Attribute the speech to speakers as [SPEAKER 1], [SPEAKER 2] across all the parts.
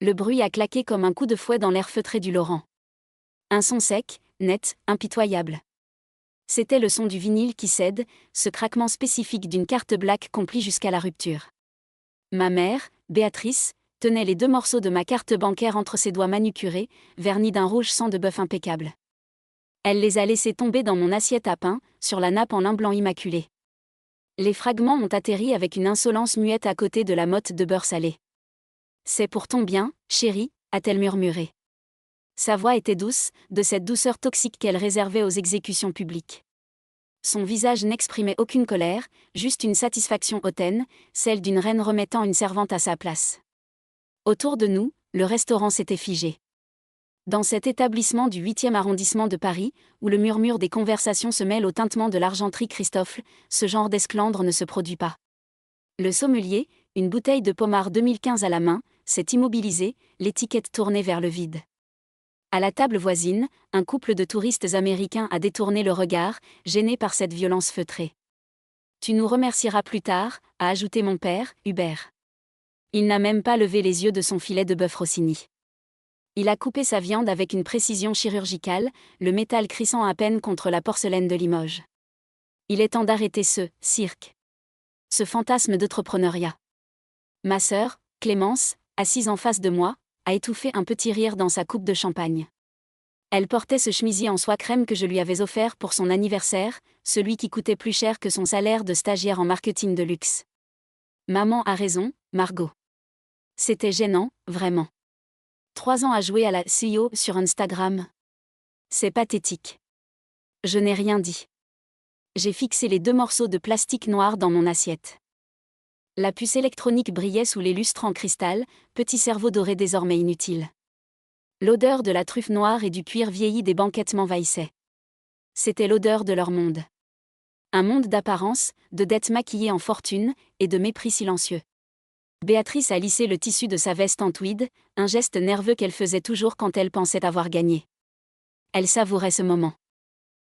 [SPEAKER 1] Le bruit a claqué comme un coup de fouet dans l'air feutré du Laurent. Un son sec, net, impitoyable. C'était le son du vinyle qui cède, ce craquement spécifique d'une carte black qu'on plie jusqu'à la rupture. Ma mère, Béatrice, tenait les 2 morceaux de ma carte bancaire entre ses doigts manucurés, vernis d'un rouge sang de bœuf impeccable. Elle les a laissés tomber dans mon assiette à pain, sur la nappe en lin blanc immaculé. Les fragments ont atterri avec une insolence muette à côté de la motte de beurre salé. « C'est pour ton bien, chérie », a-t-elle murmuré. Sa voix était douce, de cette douceur toxique qu'elle réservait aux exécutions publiques. Son visage n'exprimait aucune colère, juste une satisfaction hautaine, celle d'une reine remettant une servante à sa place. Autour de nous, le restaurant s'était figé. Dans cet établissement du 8e arrondissement de Paris, où le murmure des conversations se mêle au tintement de l'argenterie Christophe, ce genre d'esclandre ne se produit pas. Le sommelier, une bouteille de pommard 2015 à la main, s'est immobilisé, l'étiquette tournée vers le vide. À la table voisine, un couple de touristes américains a détourné le regard, gêné par cette violence feutrée. « Tu nous remercieras plus tard », a ajouté mon père, Hubert. Il n'a même pas levé les yeux de son filet de bœuf Rossini. Il a coupé sa viande avec une précision chirurgicale, le métal crissant à peine contre la porcelaine de Limoges. Il est temps d'arrêter ce cirque. Ce fantasme d'entrepreneuriat. Ma sœur, Clémence, assise en face de moi, a étouffé un petit rire dans sa coupe de champagne. Elle portait ce chemisier en soie crème que je lui avais offert pour son anniversaire, celui qui coûtait plus cher que son salaire de stagiaire en marketing de luxe. Maman a raison, Margot. C'était gênant, vraiment. 3 ans à jouer à la CEO sur Instagram. C'est pathétique. Je n'ai rien dit. J'ai fixé les 2 morceaux de plastique noir dans mon assiette. La puce électronique brillait sous les lustres en cristal, petit cerveau doré désormais inutile. L'odeur de la truffe noire et du cuir vieilli des banquettes m'envahissait. C'était l'odeur de leur monde. Un monde d'apparence, de dettes maquillées en fortune, et de mépris silencieux. Béatrice a lissé le tissu de sa veste en tweed, un geste nerveux qu'elle faisait toujours quand elle pensait avoir gagné. Elle savourait ce moment.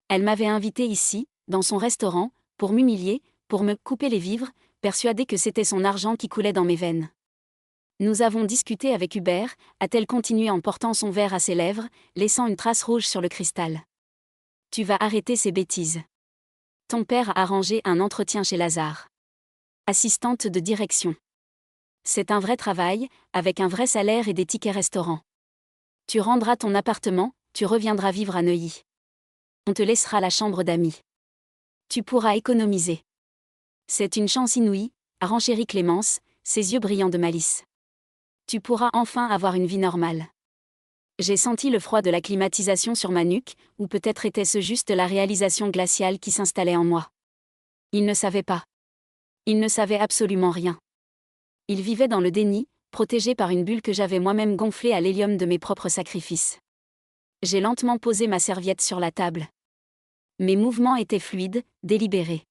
[SPEAKER 1] Elle m'avait invité ici, dans son restaurant, pour m'humilier, pour me couper les vivres, persuadée que c'était son argent qui coulait dans mes veines. Nous avons discuté avec Hubert, a-t-elle continué en portant son verre à ses lèvres, laissant une trace rouge sur le cristal. Tu vas arrêter ces bêtises. Ton père a arrangé un entretien chez Lazare. Assistante de direction. C'est un vrai travail, avec un vrai salaire et des tickets restaurants. Tu rendras ton appartement, tu reviendras vivre à Neuilly. On te laissera la chambre d'amis. Tu pourras économiser. C'est une chance inouïe, a renchéri Clémence, ses yeux brillants de malice. Tu pourras enfin avoir une vie normale. J'ai senti le froid de la climatisation sur ma nuque, ou peut-être était-ce juste la réalisation glaciale qui s'installait en moi. Il ne savait pas. Il ne savait absolument rien. Il vivait dans le déni, protégé par une bulle que j'avais moi-même gonflée à l'hélium de mes propres sacrifices. J'ai lentement posé ma serviette sur la table. Mes mouvements étaient fluides, délibérés.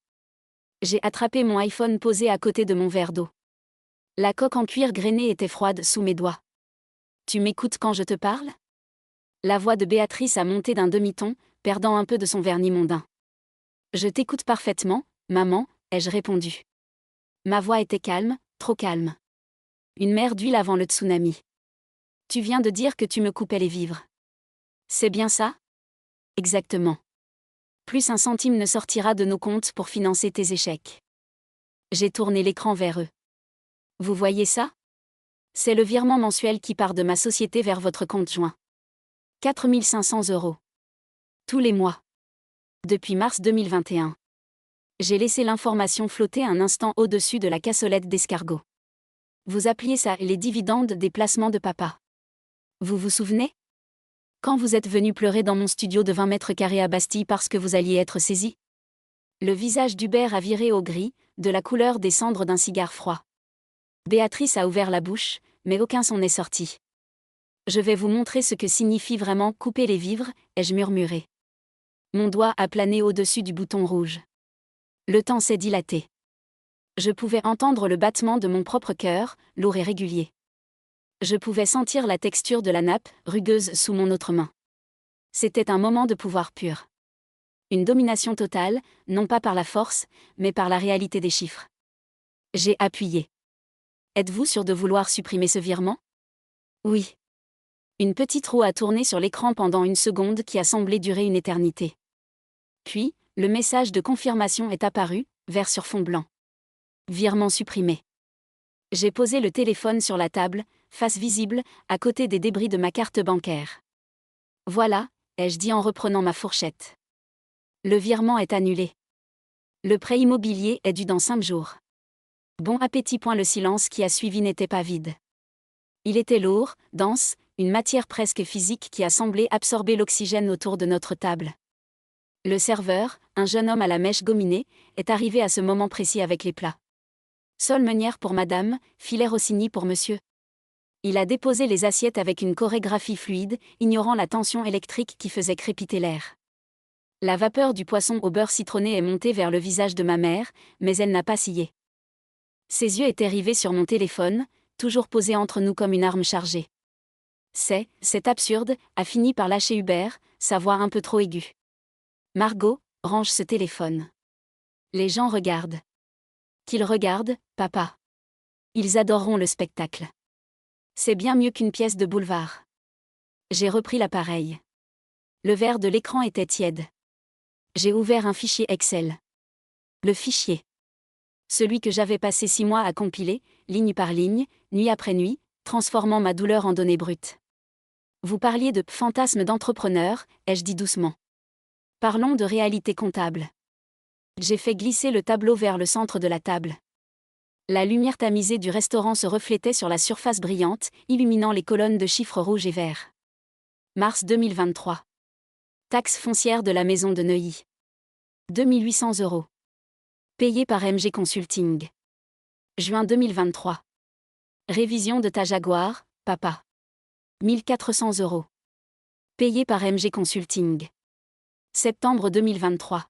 [SPEAKER 1] J'ai attrapé mon iPhone posé à côté de mon verre d'eau. La coque en cuir grainé était froide sous mes doigts. Tu m'écoutes quand je te parle ? La voix de Béatrice a monté d'un demi-ton, perdant un peu de son vernis mondain. Je t'écoute parfaitement, maman, ai-je répondu. Ma voix était calme, trop calme. Une mer d'huile avant le tsunami. Tu viens de dire que tu me coupais les vivres. C'est bien ça ? Exactement. Plus un centime ne sortira de nos comptes pour financer tes échecs. J'ai tourné l'écran vers eux. Vous voyez ça ? C'est le virement mensuel qui part de ma société vers votre compte joint. 4 500 €. Tous les mois. Depuis mars 2021. J'ai laissé l'information flotter un instant au-dessus de la cassolette d'escargot. Vous appeliez ça les dividendes des placements de papa. Vous vous souvenez ? Quand vous êtes venu pleurer dans mon studio de 20 mètres carrés à Bastille parce que vous alliez être saisi ? Le visage d'Hubert a viré au gris, de la couleur des cendres d'un cigare froid. Béatrice a ouvert la bouche, mais aucun son n'est sorti. Je vais vous montrer ce que signifie vraiment couper les vivres, ai-je murmuré. Mon doigt a plané au-dessus du bouton rouge. Le temps s'est dilaté. Je pouvais entendre le battement de mon propre cœur, lourd et régulier. Je pouvais sentir la texture de la nappe, rugueuse sous mon autre main. C'était un moment de pouvoir pur. Une domination totale, non pas par la force, mais par la réalité des chiffres. J'ai appuyé. Êtes-vous sûr de vouloir supprimer ce virement ? Oui. Une petite roue a tourné sur l'écran pendant une seconde qui a semblé durer une éternité. Puis, le message de confirmation est apparu, vert sur fond blanc. Virement supprimé. J'ai posé le téléphone sur la table, face visible, à côté des débris de ma carte bancaire. Voilà, ai-je dit en reprenant ma fourchette. Le virement est annulé. Le prêt immobilier est dû dans 5 jours. Bon appétit. Le silence qui a suivi n'était pas vide. Il était lourd, dense, une matière presque physique qui a semblé absorber l'oxygène autour de notre table. Le serveur, un jeune homme à la mèche gominée, est arrivé à ce moment précis avec les plats. Sole meunière pour madame, filet Rossini pour monsieur. Il a déposé les assiettes avec une chorégraphie fluide, ignorant la tension électrique qui faisait crépiter l'air. La vapeur du poisson au beurre citronné est montée vers le visage de ma mère, mais elle n'a pas scié. Ses yeux étaient rivés sur mon téléphone, toujours posé entre nous comme une arme chargée. C'est absurde, a fini par lâcher Hubert, sa voix un peu trop aiguë. Margot, range ce téléphone. Les gens regardent. Qu'ils regardent, papa. Ils adoreront le spectacle. C'est bien mieux qu'une pièce de boulevard. J'ai repris l'appareil. Le verre de l'écran était tiède. J'ai ouvert un fichier Excel. Le fichier. Celui que j'avais passé 6 mois à compiler, ligne par ligne, nuit après nuit, transformant ma douleur en données brutes. Vous parliez de fantasme d'entrepreneur, ai-je dit doucement. Parlons de réalité comptable. J'ai fait glisser le tableau vers le centre de la table. La lumière tamisée du restaurant se reflétait sur la surface brillante, illuminant les colonnes de chiffres rouges et verts. Mars 2023. Taxe foncière de la maison de Neuilly. 2800 €. Payé par MG Consulting. Juin 2023. Révision de ta Jaguar, papa. 1400 €. Payé par MG Consulting. Septembre 2023.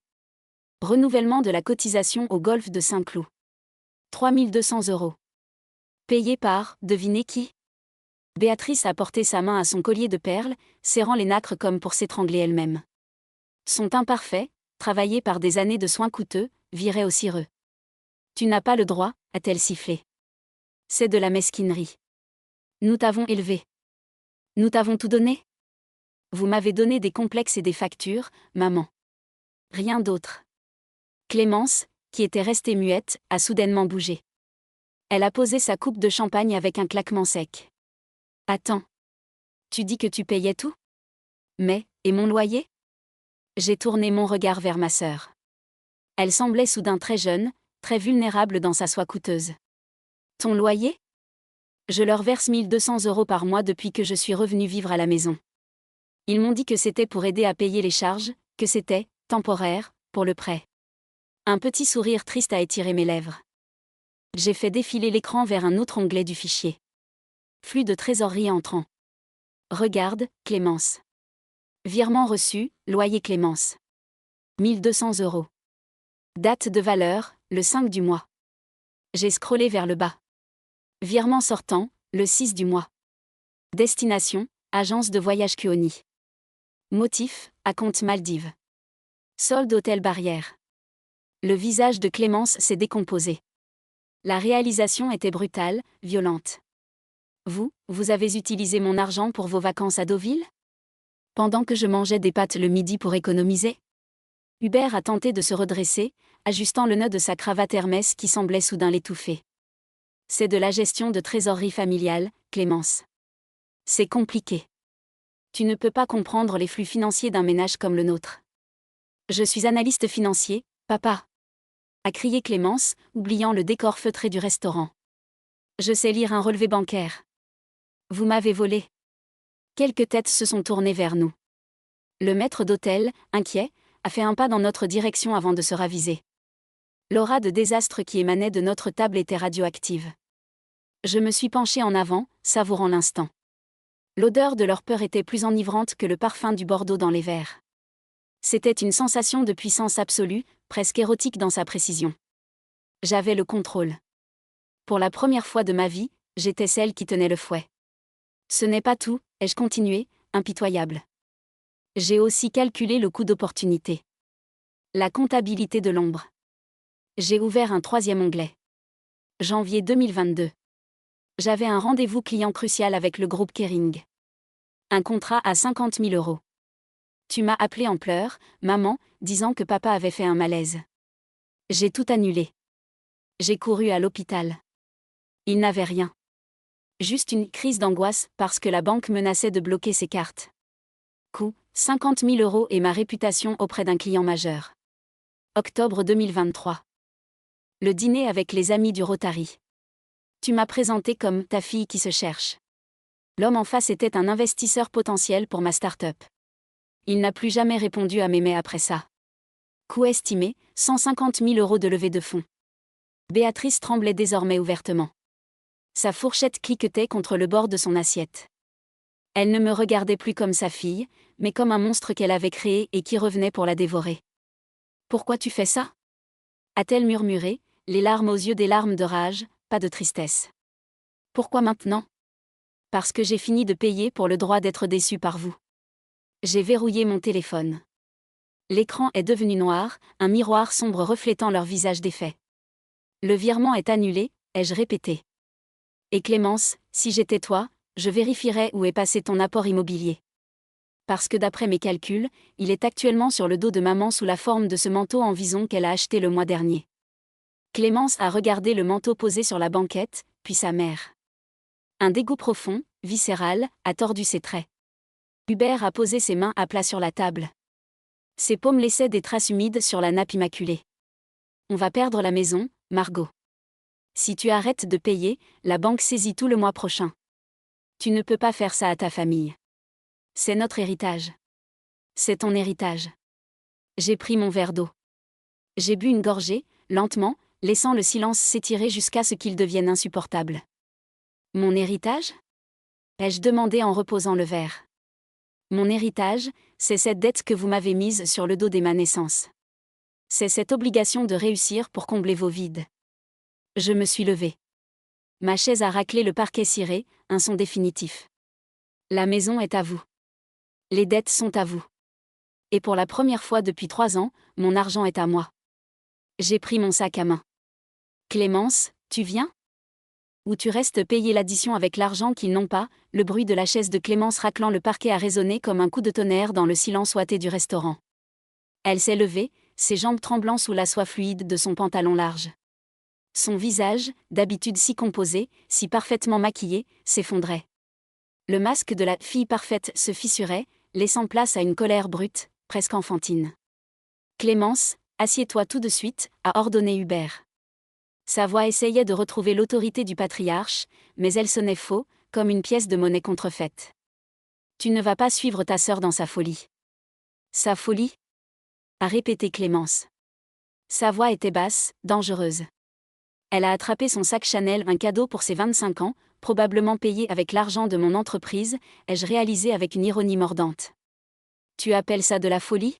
[SPEAKER 1] Renouvellement de la cotisation au golf de Saint-Cloud. 3200 €. Payé par, devinez qui? Béatrice a porté sa main à son collier de perles, serrant les nacres comme pour s'étrangler elle-même. Son teint parfait, travaillé par des années de soins coûteux, virait au cireux. Tu n'as pas le droit, a-t-elle sifflé. C'est de la mesquinerie. Nous t'avons élevé. Nous t'avons tout donné? Vous m'avez donné des complexes et des factures, maman. Rien d'autre. Clémence, qui était restée muette, a soudainement bougé. Elle a posé sa coupe de champagne avec un claquement sec. Attends. Tu dis que tu payais tout? Mais, et mon loyer? J'ai tourné mon regard vers ma sœur. Elle semblait soudain très jeune, très vulnérable dans sa soie coûteuse. Ton loyer? Je leur verse 1200 € par mois depuis que je suis revenue vivre à la maison. Ils m'ont dit que c'était pour aider à payer les charges, que c'était, temporaire, pour le prêt. Un petit sourire triste a étiré mes lèvres. J'ai fait défiler l'écran vers un autre onglet du fichier. Flux de trésorerie entrant. Regarde, Clémence. Virement reçu, loyer Clémence. 1200 €. Date de valeur, le 5 du mois. J'ai scrollé vers le bas. Virement sortant, le 6 du mois. Destination, agence de voyage Kuoni. Motif, acompte Maldives. Solde hôtel Barrière. Le visage de Clémence s'est décomposé. La réalisation était brutale, violente. Vous avez utilisé mon argent pour vos vacances à Deauville? Pendant que je mangeais des pâtes le midi pour économiser? Hubert a tenté de se redresser, ajustant le nœud de sa cravate Hermès qui semblait soudain l'étouffer. C'est de la gestion de trésorerie familiale, Clémence. C'est compliqué. Tu ne peux pas comprendre les flux financiers d'un ménage comme le nôtre. Je suis analyste financier, papa. A crié Clémence, oubliant le décor feutré du restaurant. Je sais lire un relevé bancaire. Vous m'avez volé. Quelques têtes se sont tournées vers nous. Le maître d'hôtel, inquiet, a fait un pas dans notre direction avant de se raviser. L'aura de désastre qui émanait de notre table était radioactive. Je me suis penchée en avant, savourant l'instant. L'odeur de leur peur était plus enivrante que le parfum du Bordeaux dans les verres. C'était une sensation de puissance absolue, presque érotique dans sa précision. J'avais le contrôle. Pour la première fois de ma vie, j'étais celle qui tenait le fouet. Ce n'est pas tout, ai-je continué, impitoyable. J'ai aussi calculé le coût d'opportunité. La comptabilité de l'ombre. J'ai ouvert un 3e onglet. Janvier 2022. J'avais un rendez-vous client crucial avec le groupe Kering. Un contrat à 50 000 euros. Tu m'as appelé en pleurs, maman, disant que papa avait fait un malaise. J'ai tout annulé. J'ai couru à l'hôpital. Il n'avait rien. Juste une crise d'angoisse parce que la banque menaçait de bloquer ses cartes. Coût, 50 000 euros et ma réputation auprès d'un client majeur. Octobre 2023. Le dîner avec les amis du Rotary. Tu m'as présenté comme ta fille qui se cherche. L'homme en face était un investisseur potentiel pour ma start-up. Il n'a plus jamais répondu à mes mails après ça. Coût estimé, 150 000 euros de levée de fonds. Béatrice tremblait désormais ouvertement. Sa fourchette cliquetait contre le bord de son assiette. Elle ne me regardait plus comme sa fille, mais comme un monstre qu'elle avait créé et qui revenait pour la dévorer. « Pourquoi tu fais ça ?» a-t-elle murmuré, les larmes aux yeux des larmes de rage, pas de tristesse. « Pourquoi maintenant ?» Parce que j'ai fini de payer pour le droit d'être déçue par vous. J'ai verrouillé mon téléphone. L'écran est devenu noir, un miroir sombre reflétant leur visage défait. Le virement est annulé, ai-je répété. Et Clémence, si j'étais toi, je vérifierais où est passé ton apport immobilier. Parce que d'après mes calculs, il est actuellement sur le dos de maman sous la forme de ce manteau en vison qu'elle a acheté le mois dernier. Clémence a regardé le manteau posé sur la banquette, puis sa mère. Un dégoût profond, viscéral, a tordu ses traits. Hubert a posé ses mains à plat sur la table. Ses paumes laissaient des traces humides sur la nappe immaculée. On va perdre la maison, Margot. Si tu arrêtes de payer, la banque saisit tout le mois prochain. Tu ne peux pas faire ça à ta famille. C'est notre héritage. C'est ton héritage. J'ai pris mon verre d'eau. J'ai bu une gorgée, lentement, laissant le silence s'étirer jusqu'à ce qu'il devienne insupportable. Mon héritage ? Ai-je demandé en reposant le verre. Mon héritage, c'est cette dette que vous m'avez mise sur le dos dès ma naissance. C'est cette obligation de réussir pour combler vos vides. Je me suis levée. Ma chaise a raclé le parquet ciré, un son définitif. La maison est à vous. Les dettes sont à vous. Et pour la première fois depuis 3 ans, mon argent est à moi. J'ai pris mon sac à main. Clémence, tu viens ? Ou tu restes payer l'addition avec l'argent qu'ils n'ont pas ? Le bruit de la chaise de Clémence raclant le parquet a résonné comme un coup de tonnerre dans le silence ouaté du restaurant. Elle s'est levée, ses jambes tremblant sous la soie fluide de son pantalon large. Son visage, d'habitude si composé, si parfaitement maquillé, s'effondrait. Le masque de la fille parfaite se fissurait, laissant place à une colère brute, presque enfantine. « Clémence, assieds-toi tout de suite », a ordonné Hubert. Sa voix essayait de retrouver l'autorité du patriarche, mais elle sonnait faux, comme une pièce de monnaie contrefaite. « Tu ne vas pas suivre ta sœur dans sa folie. »« Sa folie ?» a répété Clémence. Sa voix était basse, dangereuse. Elle a attrapé son sac Chanel, un cadeau pour ses 25 ans, probablement payé avec l'argent de mon entreprise, ai-je réalisé avec une ironie mordante. Tu appelles ça de la folie ?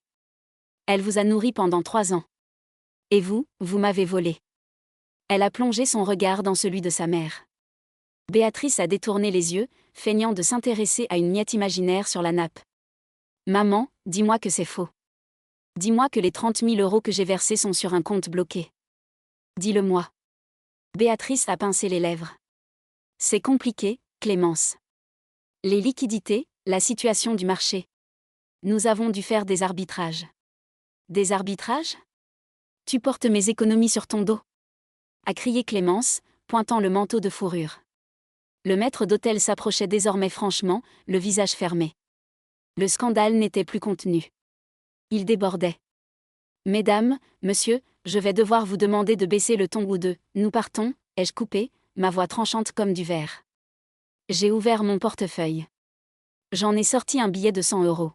[SPEAKER 1] Elle vous a nourri pendant 3 ans. Et vous, vous m'avez volé. Elle a plongé son regard dans celui de sa mère. Béatrice a détourné les yeux, feignant de s'intéresser à une miette imaginaire sur la nappe. Maman, dis-moi que c'est faux. Dis-moi que les 30 000 euros que j'ai versés sont sur un compte bloqué. Dis-le-moi. Béatrice a pincé les lèvres. C'est compliqué, Clémence. Les liquidités, la situation du marché. Nous avons dû faire des arbitrages. Des arbitrages ? Tu portes mes économies sur ton dos, a crié Clémence, pointant le manteau de fourrure. Le maître d'hôtel s'approchait désormais franchement, le visage fermé. Le scandale n'était plus contenu. Il débordait. Mesdames, monsieur, je vais devoir vous demander de baisser le ton ou de « nous partons », ai-je coupé, ma voix tranchante comme du verre. J'ai ouvert mon portefeuille. J'en ai sorti un billet de 100 euros.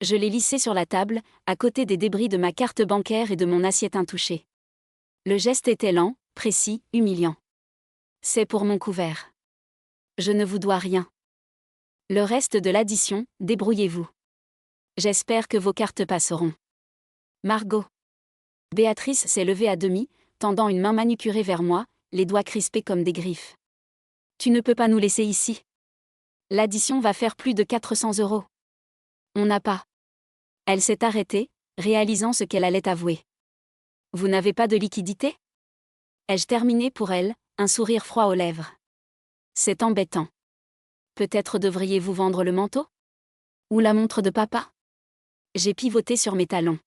[SPEAKER 1] Je l'ai lissé sur la table, à côté des débris de ma carte bancaire et de mon assiette intouchée. Le geste était lent, précis, humiliant. C'est pour mon couvert. Je ne vous dois rien. Le reste de l'addition, débrouillez-vous. J'espère que vos cartes passeront. Margot. Béatrice s'est levée à demi, tendant une main manucurée vers moi, les doigts crispés comme des griffes. Tu ne peux pas nous laisser ici. L'addition va faire plus de 400 euros. On n'a pas. Elle s'est arrêtée, réalisant ce qu'elle allait avouer. Vous n'avez pas de liquidité ? Ai-je terminé pour elle, un sourire froid aux lèvres. C'est embêtant. Peut-être devriez-vous vendre le manteau? Ou la montre de papa? J'ai pivoté sur mes talons.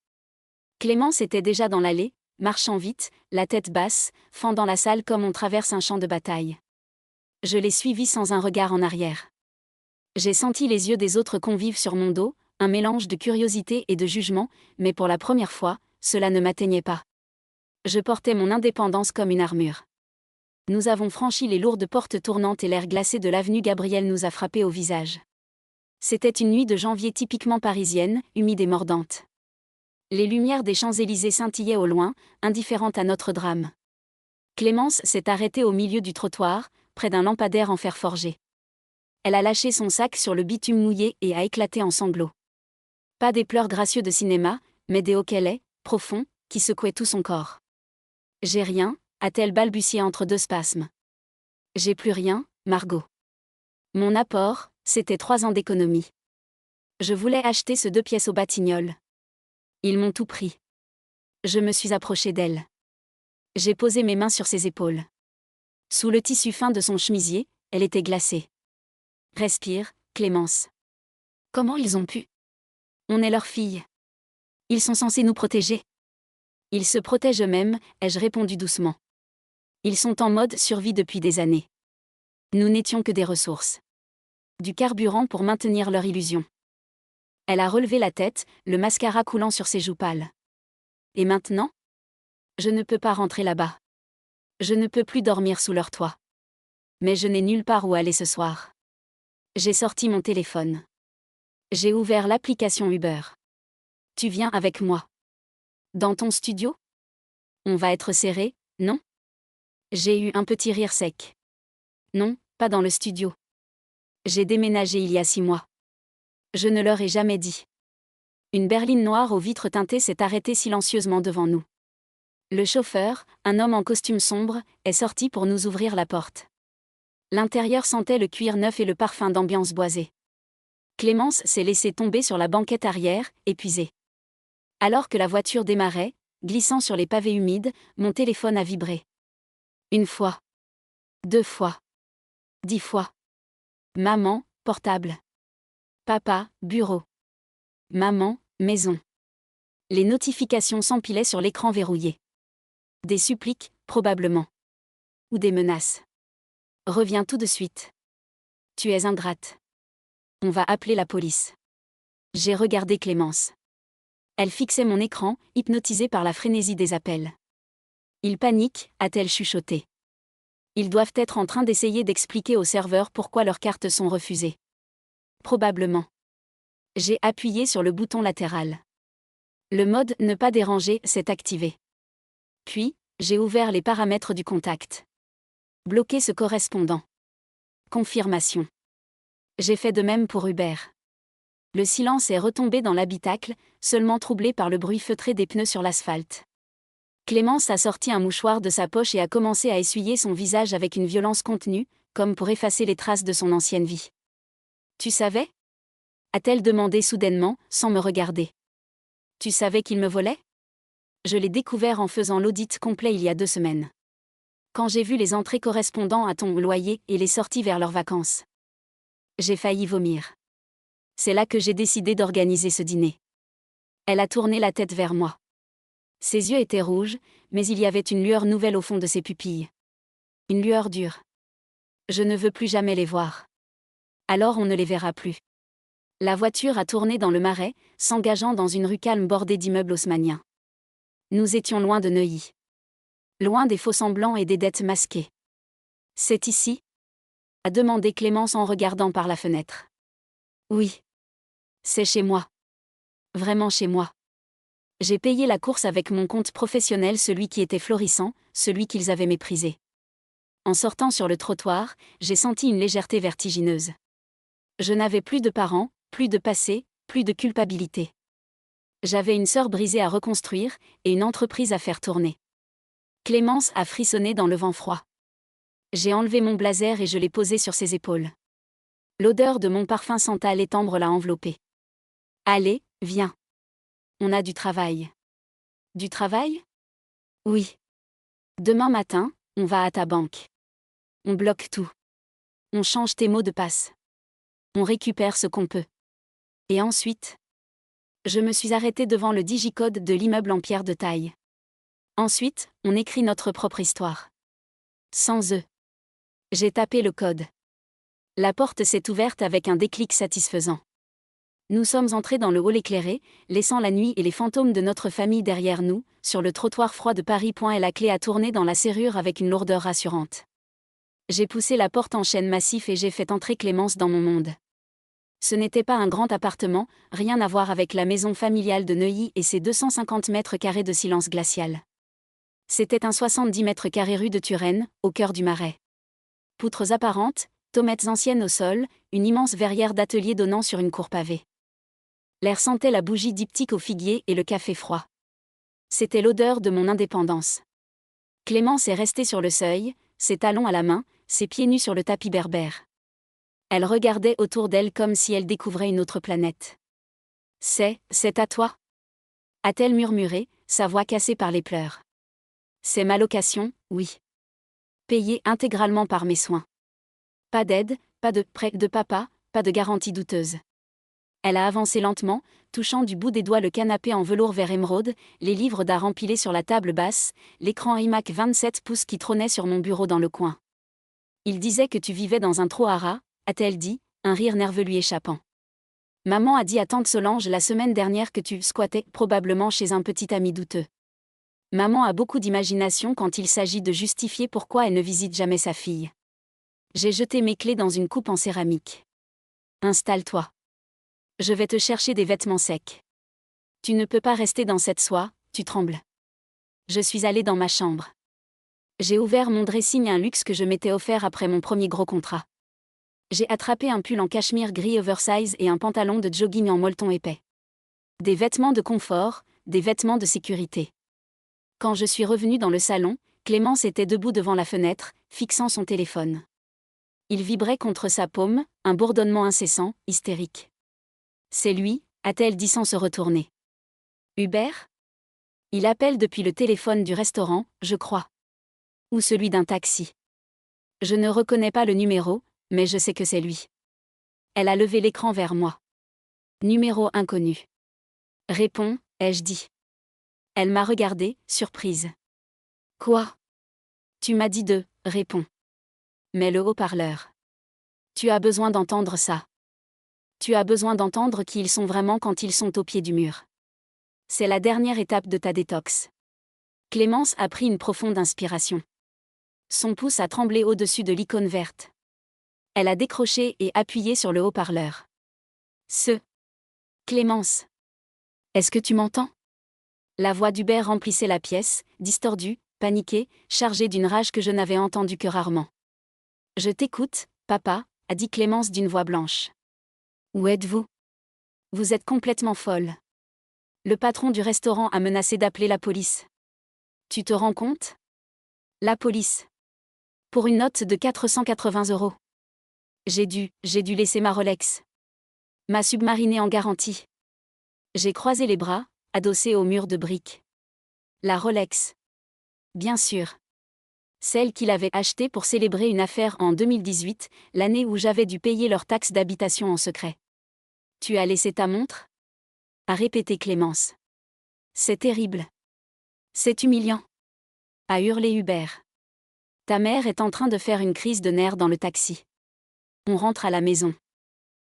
[SPEAKER 1] Clémence était déjà dans l'allée, marchant vite, la tête basse, fendant la salle comme on traverse un champ de bataille. Je l'ai suivie sans un regard en arrière. J'ai senti les yeux des autres convives sur mon dos, un mélange de curiosité et de jugement, mais pour la première fois, cela ne m'atteignait pas. Je portais mon indépendance comme une armure. Nous avons franchi les lourdes portes tournantes et l'air glacé de l'avenue Gabriel nous a frappé au visage. C'était une nuit de janvier typiquement parisienne, humide et mordante. Les lumières des Champs-Élysées scintillaient au loin, indifférentes à notre drame. Clémence s'est arrêtée au milieu du trottoir, près d'un lampadaire en fer forgé. Elle a lâché son sac sur le bitume mouillé et a éclaté en sanglots. Pas des pleurs gracieux de cinéma, mais des hoquets profonds, qui secouaient tout son corps. J'ai rien, a-t-elle balbutié entre deux spasmes. J'ai plus rien, Margot. Mon apport, c'était 3 ans d'économie. Je voulais acheter ce 2 pièces au Batignolles. Ils m'ont tout pris. Je me suis approchée d'elle. J'ai posé mes mains sur ses épaules. Sous le tissu fin de son chemisier, elle était glacée. Respire, Clémence. Comment ils ont pu? On est leur fille. Ils sont censés nous protéger. Ils se protègent eux-mêmes, ai-je répondu doucement. Ils sont en mode survie depuis des années. Nous n'étions que des ressources. Du carburant pour maintenir leur illusion. Elle a relevé la tête, le mascara coulant sur ses joues pâles. Et maintenant? Je ne peux pas rentrer là-bas. Je ne peux plus dormir sous leur toit. Mais je n'ai nulle part où aller ce soir. J'ai sorti mon téléphone. J'ai ouvert l'application Uber. Tu viens avec moi. Dans ton studio? On va être serré, non? J'ai eu un petit rire sec. Non, pas dans le studio. J'ai déménagé il y a 6 mois. Je ne leur ai jamais dit. Une berline noire aux vitres teintées s'est arrêtée silencieusement devant nous. Le chauffeur, un homme en costume sombre, est sorti pour nous ouvrir la porte. L'intérieur sentait le cuir neuf et le parfum d'ambiance boisée. Clémence s'est laissée tomber sur la banquette arrière, épuisée. Alors que la voiture démarrait, glissant sur les pavés humides, mon téléphone a vibré. 1 fois. 2 fois. 10 fois. Maman, portable. Papa, bureau. Maman, maison. Les notifications s'empilaient sur l'écran verrouillé. Des suppliques, probablement. Ou des menaces. Reviens tout de suite. Tu es ingrate. On va appeler la police. J'ai regardé Clémence. Elle fixait mon écran, hypnotisée par la frénésie des appels. Ils paniquent, a-t-elle chuchoté. Ils doivent être en train d'essayer d'expliquer au serveur pourquoi leurs cartes sont refusées. Probablement. J'ai appuyé sur le bouton latéral. Le mode « Ne pas déranger » s'est activé. Puis, j'ai ouvert les paramètres du contact. Bloquer ce correspondant. Confirmation. J'ai fait de même pour Hubert. Le silence est retombé dans l'habitacle, seulement troublé par le bruit feutré des pneus sur l'asphalte. Clémence a sorti un mouchoir de sa poche et a commencé à essuyer son visage avec une violence contenue, comme pour effacer les traces de son ancienne vie. Tu savais? A-t-elle demandé soudainement, sans me regarder. Tu savais qu'il me volait? Je l'ai découvert en faisant l'audit complet il y a 2 semaines. Quand j'ai vu les entrées correspondant à ton loyer et les sorties vers leurs vacances. J'ai failli vomir. C'est là que j'ai décidé d'organiser ce dîner. Elle a tourné la tête vers moi. Ses yeux étaient rouges, mais il y avait une lueur nouvelle au fond de ses pupilles. Une lueur dure. Je ne veux plus jamais les voir. Alors on ne les verra plus. La voiture a tourné dans le marais, s'engageant dans une rue calme bordée d'immeubles haussmanniens. Nous étions loin de Neuilly. Loin des faux-semblants et des dettes masquées. C'est ici? A demandé Clémence en regardant par la fenêtre. Oui. C'est chez moi. Vraiment chez moi. J'ai payé la course avec mon compte professionnel, celui qui était florissant, celui qu'ils avaient méprisé. En sortant sur le trottoir, j'ai senti une légèreté vertigineuse. Je n'avais plus de parents, plus de passé, plus de culpabilité. J'avais une sœur brisée à reconstruire, et une entreprise à faire tourner. Clémence a frissonné dans le vent froid. J'ai enlevé mon blazer et je l'ai posé sur ses épaules. L'odeur de mon parfum santal et tendre l'a enveloppé. Allez, viens. On a du travail. Du travail? Oui. Demain matin, on va à ta banque. On bloque tout. On change tes mots de passe. On récupère ce qu'on peut. Et ensuite, je me suis arrêtée devant le digicode de l'immeuble en pierre de taille. Ensuite, on écrit notre propre histoire. Sans eux. J'ai tapé le code. La porte s'est ouverte avec un déclic satisfaisant. Nous sommes entrés dans le hall éclairé, laissant la nuit et les fantômes de notre famille derrière nous, sur le trottoir froid de Paris. Et la clé a tourné dans la serrure avec une lourdeur rassurante. J'ai poussé la porte en chêne massif et j'ai fait entrer Clémence dans mon monde. Ce n'était pas un grand appartement, rien à voir avec la maison familiale de Neuilly et ses 250 mètres carrés de silence glacial. C'était un 70 mètres carrés rue de Turenne, au cœur du Marais. Poutres apparentes, tomates anciennes au sol, une immense verrière d'atelier donnant sur une cour pavée. L'air sentait la bougie diptyque au figuier et le café froid. C'était l'odeur de mon indépendance. Clémence est restée sur le seuil, ses talons à la main, ses pieds nus sur le tapis berbère. Elle regardait autour d'elle comme si elle découvrait une autre planète. C'est à toi ? A-t-elle murmuré, sa voix cassée par les pleurs. C'est ma location, oui. Payée intégralement par mes soins. Pas d'aide, pas de prêt de papa, pas de garantie douteuse. Elle a avancé lentement, touchant du bout des doigts le canapé en velours vert émeraude, les livres d'art empilés sur la table basse, l'écran iMac 27 pouces qui trônait sur mon bureau dans le coin. Il disait que tu vivais dans un trou à rats, a-t-elle dit, un rire nerveux lui échappant. Maman a dit à tante Solange la semaine dernière que tu squattais probablement chez un petit ami douteux. Maman a beaucoup d'imagination quand il s'agit de justifier pourquoi elle ne visite jamais sa fille. J'ai jeté mes clés dans une coupe en céramique. Installe-toi. Je vais te chercher des vêtements secs. Tu ne peux pas rester dans cette soie, tu trembles. Je suis allée dans ma chambre. J'ai ouvert mon dressing, un luxe que je m'étais offert après mon premier gros contrat. J'ai attrapé un pull en cachemire gris oversize et un pantalon de jogging en molleton épais. Des vêtements de confort, des vêtements de sécurité. Quand je suis revenue dans le salon, Clémence était debout devant la fenêtre, fixant son téléphone. Il vibrait contre sa paume, un bourdonnement incessant, hystérique. C'est lui, a-t-elle dit sans se retourner. Hubert ? Il appelle depuis le téléphone du restaurant, je crois. Ou celui d'un taxi. Je ne reconnais pas le numéro, mais je sais que c'est lui. Elle a levé l'écran vers moi. Numéro inconnu. Réponds, ai-je dit. Elle m'a regardée, surprise. Quoi ? Tu m'as dit de, réponds. Mais le haut-parleur. Tu as besoin d'entendre ça. Tu as besoin d'entendre qui ils sont vraiment quand ils sont au pied du mur. C'est la dernière étape de ta détox. Clémence a pris une profonde inspiration. Son pouce a tremblé au-dessus de l'icône verte. Elle a décroché et appuyé sur le haut-parleur. Clémence. Est-ce que tu m'entends ? La voix d'Hubert remplissait la pièce, distordue, paniquée, chargée d'une rage que je n'avais entendue que rarement. Je t'écoute, papa, a dit Clémence d'une voix blanche. Où êtes-vous ? Vous êtes complètement folle. Le patron du restaurant a menacé d'appeler la police. Tu te rends compte ? La police. Pour une note de 480 €. J'ai dû laisser ma Rolex. Ma submarinée en garantie. J'ai croisé les bras, adossé au mur de briques. La Rolex. Bien sûr. Celle qu'il avait achetée pour célébrer une affaire en 2018, l'année où j'avais dû payer leur taxe d'habitation en secret. Tu as laissé ta montre ? A répété Clémence. C'est terrible. C'est humiliant. A hurlé Hubert. Ta mère est en train de faire une crise de nerfs dans le taxi. On rentre à la maison.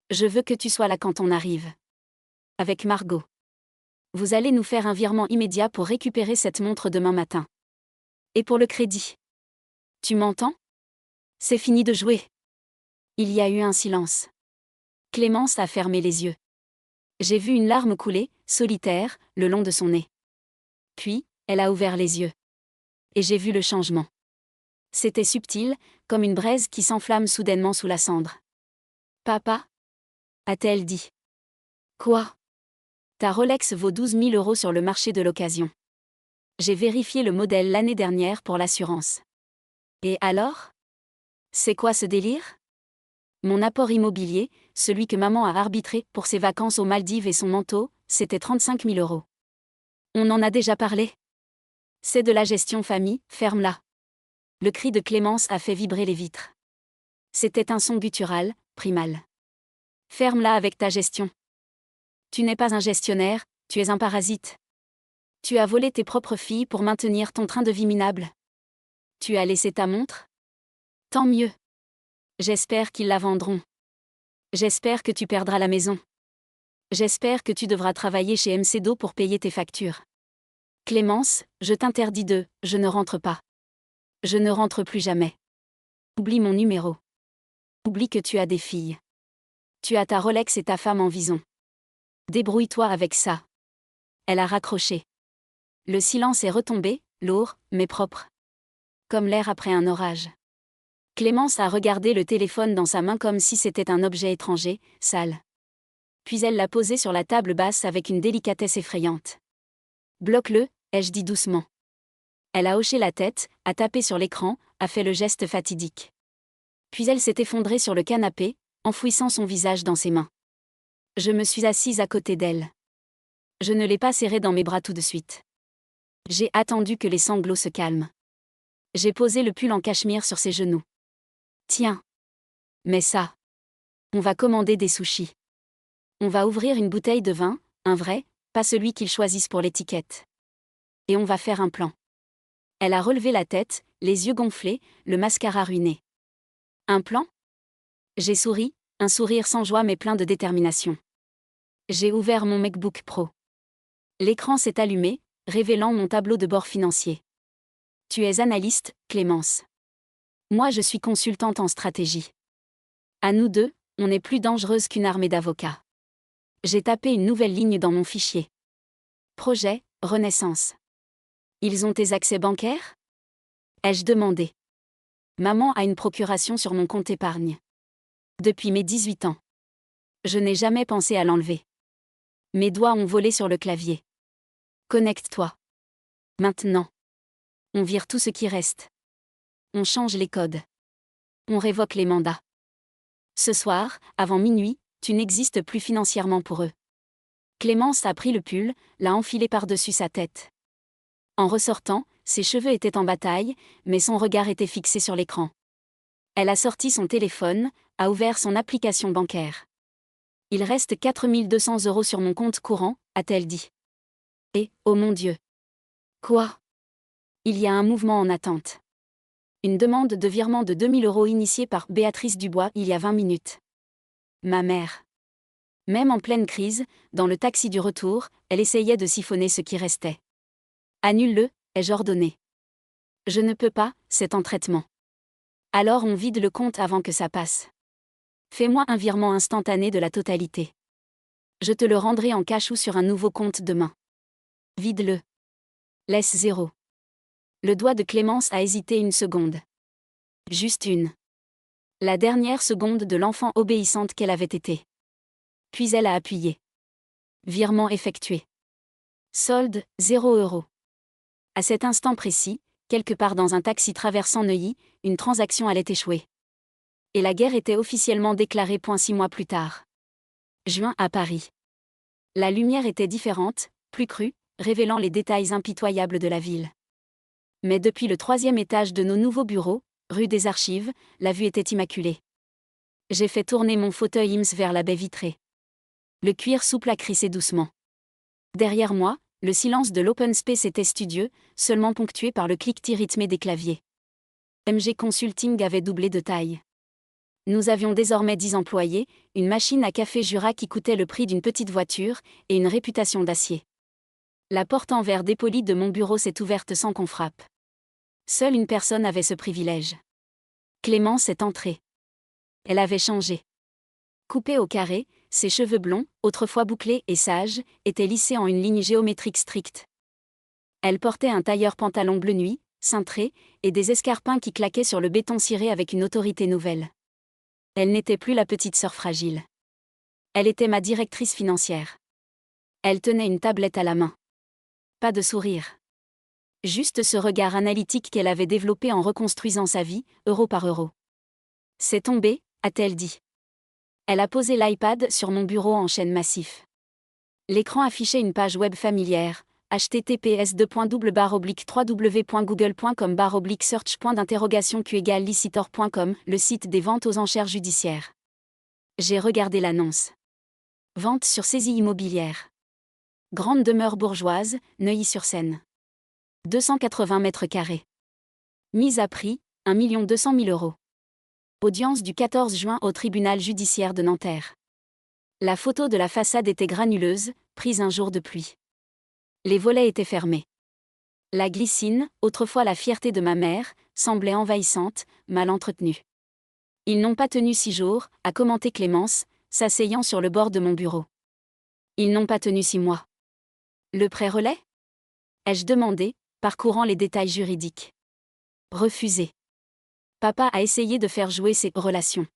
[SPEAKER 1] Je veux que tu sois là quand on arrive. Avec Margot. Vous allez nous faire un virement immédiat pour récupérer cette montre demain matin. Et pour le crédit. Tu m'entends ? C'est fini de jouer. Il y a eu un silence. Clémence a fermé les yeux. J'ai vu une larme couler, solitaire, le long de son nez. Puis, elle a ouvert les yeux. Et j'ai vu le changement. C'était subtil, comme une braise qui s'enflamme soudainement sous la cendre. Papa ? A-t-elle dit. Quoi ? Ta Rolex vaut 12 000 € sur le marché de l'occasion. J'ai vérifié le modèle l'année dernière pour l'assurance. Et alors ? C'est quoi ce délire ? Mon apport immobilier, celui que maman a arbitré pour ses vacances aux Maldives et son manteau, c'était 35 000 €. On en a déjà parlé. C'est de la gestion famille, ferme-la. Le cri de Clémence a fait vibrer les vitres. C'était un son guttural, primal. Ferme-la avec ta gestion. Tu n'es pas un gestionnaire, tu es un parasite. Tu as volé tes propres filles pour maintenir ton train de vie minable. Tu as laissé ta montre? Tant mieux. J'espère qu'ils la vendront. J'espère que tu perdras la maison. J'espère que tu devras travailler chez MC2 pour payer tes factures. Clémence, je t'interdis je ne rentre pas. Je ne rentre plus jamais. Oublie mon numéro. Oublie que tu as des filles. Tu as ta Rolex et ta femme en vison. Débrouille-toi avec ça. Elle a raccroché. Le silence est retombé, lourd, mais propre. Comme l'air après un orage. Clémence a regardé le téléphone dans sa main comme si c'était un objet étranger, sale. Puis elle l'a posé sur la table basse avec une délicatesse effrayante. Bloque-le, ai-je dit doucement. Elle a hoché la tête, a tapé sur l'écran, a fait le geste fatidique. Puis elle s'est effondrée sur le canapé, enfouissant son visage dans ses mains. Je me suis assise à côté d'elle. Je ne l'ai pas serrée dans mes bras tout de suite. J'ai attendu que les sanglots se calment. J'ai posé le pull en cachemire sur ses genoux. Tiens. Mais ça. On va commander des sushis. On va ouvrir une bouteille de vin, un vrai, pas celui qu'ils choisissent pour l'étiquette. Et on va faire un plan. Elle a relevé la tête, les yeux gonflés, le mascara ruiné. Un plan? J'ai souri, un sourire sans joie mais plein de détermination. J'ai ouvert mon MacBook Pro. L'écran s'est allumé, révélant mon tableau de bord financier. Tu es analyste, Clémence. Moi je suis consultante en stratégie. À nous deux, on est plus dangereuse qu'une armée d'avocats. J'ai tapé une nouvelle ligne dans mon fichier. Projet, Renaissance. Ils ont tes accès bancaires? Ai-je demandé. Maman a une procuration sur mon compte épargne. Depuis mes 18 ans. Je n'ai jamais pensé à l'enlever. Mes doigts ont volé sur le clavier. Connecte-toi. Maintenant. On vire tout ce qui reste. On change les codes. On révoque les mandats. Ce soir, avant minuit, tu n'existes plus financièrement pour eux. Clémence a pris le pull, l'a enfilé par-dessus sa tête. En ressortant, ses cheveux étaient en bataille, mais son regard était fixé sur l'écran. Elle a sorti son téléphone, a ouvert son application bancaire. Il reste 4 200 € sur mon compte courant, a-t-elle dit. Et, oh mon Dieu. Quoi? Il y a un mouvement en attente. Une demande de virement de 2 000 € initiée par Béatrice Dubois il y a 20 minutes. Ma mère. Même en pleine crise, dans le taxi du retour, elle essayait de siphonner ce qui restait. Annule-le, ai-je ordonné. Je ne peux pas, c'est en traitement. Alors on vide le compte avant que ça passe. Fais-moi un virement instantané de la totalité. Je te le rendrai en cash ou sur un nouveau compte demain. Vide-le. Laisse 0. Le doigt de Clémence a hésité une seconde. Juste une. La dernière seconde de l'enfant obéissante qu'elle avait été. Puis elle a appuyé. Virement effectué. Solde, 0 €. À cet instant précis, quelque part dans un taxi traversant Neuilly, une transaction allait échouer. Et la guerre était officiellement déclarée 6 mois plus tard. Juin à Paris. La lumière était différente, plus crue, révélant les détails impitoyables de la ville. Mais depuis le 3e étage de nos nouveaux bureaux, rue des Archives, la vue était immaculée. J'ai fait tourner mon fauteuil IMSS vers la baie vitrée. Le cuir souple a crissé doucement. Derrière moi, le silence de l'open space était studieux, seulement ponctué par le cliquetis rythmé des claviers. MG Consulting avait doublé de taille. Nous avions désormais 10 employés, une machine à café Jura qui coûtait le prix d'une petite voiture, et une réputation d'acier. La porte en verre dépoli de mon bureau s'est ouverte sans qu'on frappe. Seule une personne avait ce privilège. Clémence est entrée. Elle avait changé. Coupée au carré, ses cheveux blonds, autrefois bouclés et sages, étaient lissés en une ligne géométrique stricte. Elle portait un tailleur pantalon bleu nuit, cintré, et des escarpins qui claquaient sur le béton ciré avec une autorité nouvelle. Elle n'était plus la petite sœur fragile. Elle était ma directrice financière. Elle tenait une tablette à la main. Pas de sourire. Juste ce regard analytique qu'elle avait développé en reconstruisant sa vie, euro par euro. C'est tombé, a-t-elle dit. Elle a posé l'iPad sur mon bureau en chêne massif. L'écran affichait une page web familière, https://www.google.com/search.licitor.com, le site des ventes aux enchères judiciaires. J'ai regardé l'annonce. Vente sur saisie immobilière. Grande demeure bourgeoise, Neuilly-sur-Seine. 280 mètres carrés. Mise à prix, 1 200 000 €. Audience du 14 juin au tribunal judiciaire de Nanterre. La photo de la façade était granuleuse, prise un jour de pluie. Les volets étaient fermés. La glycine, autrefois la fierté de ma mère, semblait envahissante, mal entretenue. Ils n'ont pas tenu 6 jours, a commenté Clémence, s'asseyant sur le bord de mon bureau. Ils n'ont pas tenu 6 mois. Le prêt-relais ? Ai-je demandé, parcourant les détails juridiques. Refusé. Papa a essayé de faire jouer ses relations.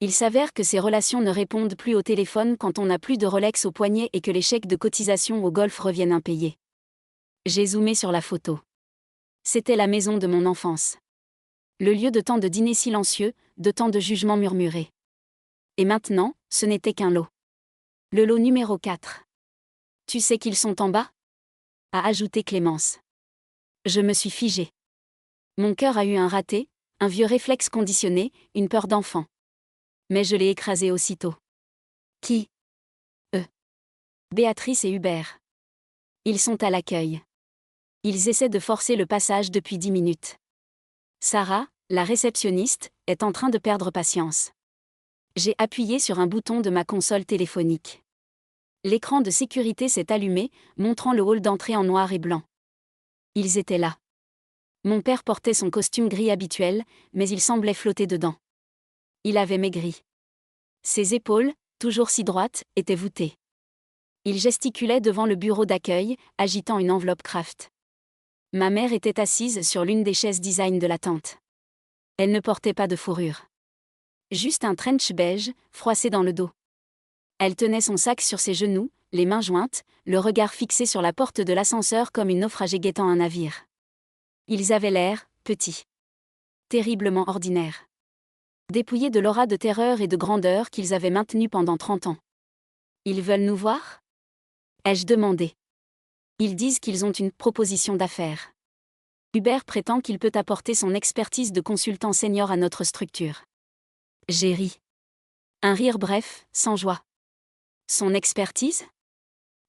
[SPEAKER 1] Il s'avère que ces relations ne répondent plus au téléphone quand on n'a plus de Rolex au poignet et que les chèques de cotisation au golf reviennent impayés. J'ai zoomé sur la photo. C'était la maison de mon enfance. Le lieu de tant de dîners silencieux, de tant de jugements murmurés. Et maintenant, ce n'était qu'un lot. Le lot numéro 4. Tu sais qu'ils sont en bas ? A ajouté Clémence. Je me suis figée. Mon cœur a eu un raté, un vieux réflexe conditionné, une peur d'enfant. Mais je l'ai écrasé aussitôt. Qui ? Eux. Béatrice et Hubert. Ils sont à l'accueil. Ils essaient de forcer le passage depuis 10 minutes. Sarah, la réceptionniste, est en train de perdre patience. J'ai appuyé sur un bouton de ma console téléphonique. L'écran de sécurité s'est allumé, montrant le hall d'entrée en noir et blanc. Ils étaient là. Mon père portait son costume gris habituel, mais il semblait flotter dedans. Il avait maigri. Ses épaules, toujours si droites, étaient voûtées. Il gesticulait devant le bureau d'accueil, agitant une enveloppe Kraft. Ma mère était assise sur l'une des chaises design de la tente. Elle ne portait pas de fourrure. Juste un trench beige, froissé dans le dos. Elle tenait son sac sur ses genoux, les mains jointes, le regard fixé sur la porte de l'ascenseur comme une naufragée guettant un navire. Ils avaient l'air, petits. Terriblement ordinaires. Dépouillés de l'aura de terreur et de grandeur qu'ils avaient maintenue pendant 30 ans. Ils veulent nous voir ? Ai-je demandé. Ils disent qu'ils ont une proposition d'affaires. Hubert prétend qu'il peut apporter son expertise de consultant senior à notre structure. J'ai ri. Un rire bref, sans joie. Son expertise ?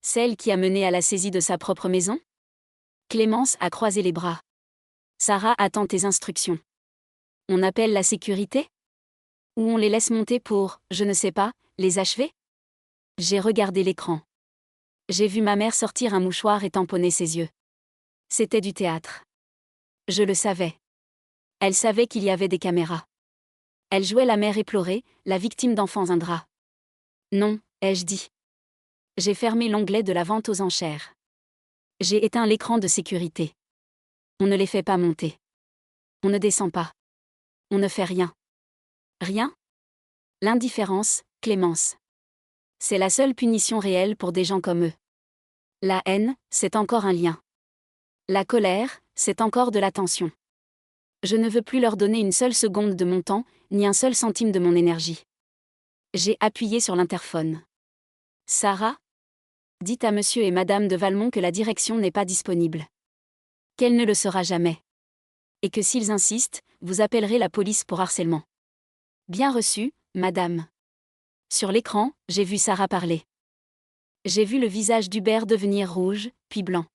[SPEAKER 1] Celle qui a mené à la saisie de sa propre maison ? Clémence a croisé les bras. Sarah attend tes instructions. On appelle la sécurité ? Ou on les laisse monter pour, je ne sais pas, les achever ? J'ai regardé l'écran. J'ai vu ma mère sortir un mouchoir et tamponner ses yeux. C'était du théâtre. Je le savais. Elle savait qu'il y avait des caméras. Elle jouait la mère éplorée, la victime d'enfants ingrats. Non, ai-je dit. J'ai fermé l'onglet de la vente aux enchères. J'ai éteint l'écran de sécurité. On ne les fait pas monter. On ne descend pas. On ne fait rien. Rien ? L'indifférence, Clémence. C'est la seule punition réelle pour des gens comme eux. La haine, c'est encore un lien. La colère, c'est encore de l'attention. Je ne veux plus leur donner une seule seconde de mon temps, ni un seul centime de mon énergie. J'ai appuyé sur l'interphone. Sarah ? Dites à monsieur et madame de Valmont que la direction n'est pas disponible. Qu'elle ne le sera jamais. Et que s'ils insistent, vous appellerez la police pour harcèlement. Bien reçu, madame. Sur l'écran, j'ai vu Sarah parler. J'ai vu le visage d'Hubert devenir rouge, puis blanc.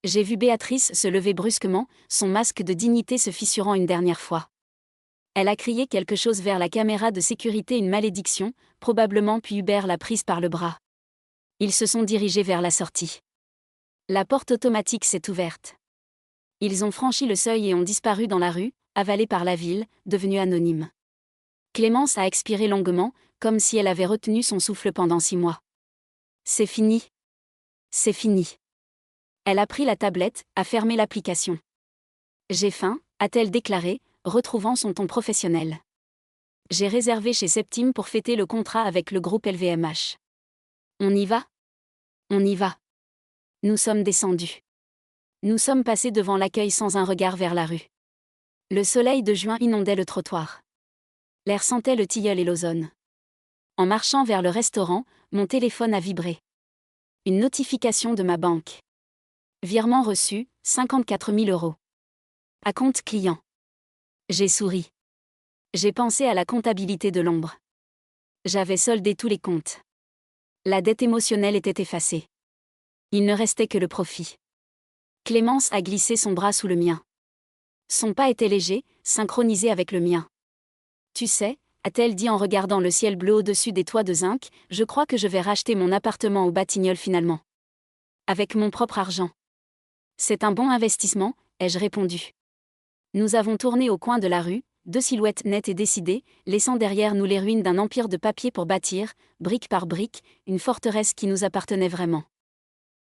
[SPEAKER 1] J'ai vu Béatrice se lever brusquement, son masque de dignité se fissurant une dernière fois. Elle a crié quelque chose vers la caméra de sécurité, une malédiction, probablement, puis Hubert l'a prise par le bras. Ils se sont dirigés vers la sortie. La porte automatique s'est ouverte. Ils ont franchi le seuil et ont disparu dans la rue, avalés par la ville, devenue anonyme. Clémence a expiré longuement, comme si elle avait retenu son souffle pendant 6 mois. C'est fini. C'est fini. Elle a pris la tablette, a fermé l'application. J'ai faim, a-t-elle déclaré, retrouvant son ton professionnel. J'ai réservé chez Septime pour fêter le contrat avec le groupe LVMH. On y va ? On y va. Nous sommes descendus. Nous sommes passés devant l'accueil sans un regard vers la rue. Le soleil de juin inondait le trottoir. L'air sentait le tilleul et l'ozone. En marchant vers le restaurant, mon téléphone a vibré. Une notification de ma banque. Virement reçu, 54 000 euros. À compte client. J'ai souri. J'ai pensé à la comptabilité de l'ombre. J'avais soldé tous les comptes. La dette émotionnelle était effacée. Il ne restait que le profit. Clémence a glissé son bras sous le mien. Son pas était léger, synchronisé avec le mien. Tu sais, a-t-elle dit en regardant le ciel bleu au-dessus des toits de zinc, je crois que je vais racheter mon appartement au Batignolles finalement. Avec mon propre argent. C'est un bon investissement, ai-je répondu. Nous avons tourné au coin de la rue, deux silhouettes nettes et décidées, laissant derrière nous les ruines d'un empire de papier pour bâtir, brique par brique, une forteresse qui nous appartenait vraiment.